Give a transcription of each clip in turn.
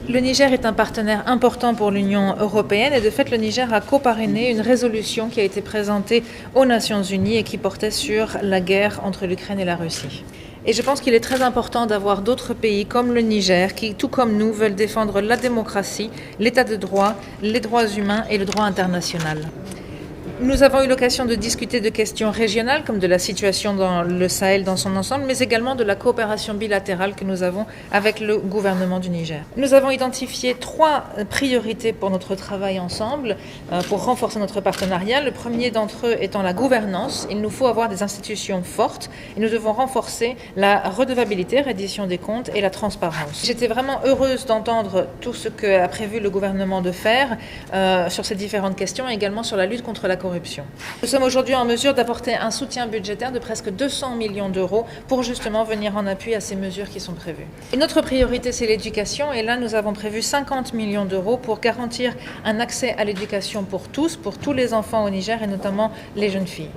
Le Niger est un partenaire important pour l'Union européenne et de fait le Niger a coparrainé une résolution qui a été présentée aux Nations Unies et qui portait sur la guerre entre l'Ukraine et la Russie. Et je pense qu'il est très important d'avoir d'autres pays comme le Niger qui, tout comme nous, veulent défendre la démocratie, l'état de droit, les droits humains et le droit international. Nous avons eu l'occasion de discuter de questions régionales comme de la situation dans le Sahel dans son ensemble, mais également de la coopération bilatérale que nous avons avec le gouvernement du Niger. Nous avons identifié 3 priorités pour notre travail ensemble, pour renforcer notre partenariat. Le premier d'entre eux étant la gouvernance. Il nous faut avoir des institutions fortes et nous devons renforcer la redevabilité, reddition des comptes et la transparence. J'étais vraiment heureuse d'entendre tout ce qu'a prévu le gouvernement de faire sur ces différentes questions et également sur la lutte contre la corruption. Nous sommes aujourd'hui en mesure d'apporter un soutien budgétaire de presque 200 millions d'euros pour justement venir en appui à ces mesures qui sont prévues. Et notre priorité, c'est l'éducation. Et là, nous avons prévu 50 millions d'euros pour garantir un accès à l'éducation pour tous les enfants au Niger et notamment les jeunes filles.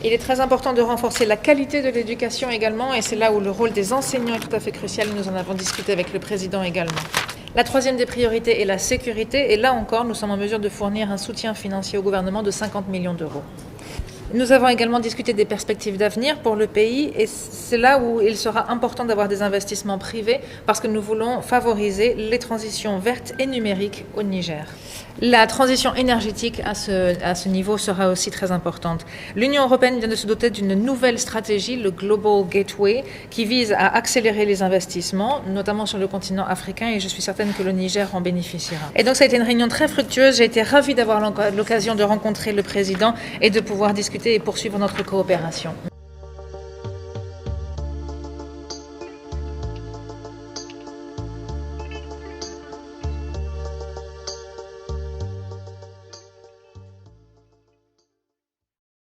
Il est très important de renforcer la qualité de l'éducation également et c'est là où le rôle des enseignants est tout à fait crucial. Nous en avons discuté avec le président également. La troisième des priorités est la sécurité et là encore, nous sommes en mesure de fournir un soutien financier au gouvernement de 50 millions d'euros. Nous avons également discuté des perspectives d'avenir pour le pays et c'est là où il sera important d'avoir des investissements privés parce que nous voulons favoriser les transitions vertes et numériques au Niger. La transition énergétique à ce niveau sera aussi très importante. L'Union européenne vient de se doter d'une nouvelle stratégie, le Global Gateway, qui vise à accélérer les investissements, notamment sur le continent africain et je suis certaine que le Niger en bénéficiera. Et donc ça a été une réunion très fructueuse. J'ai été ravie d'avoir l'occasion de rencontrer le président et de pouvoir discuter et poursuivre notre coopération.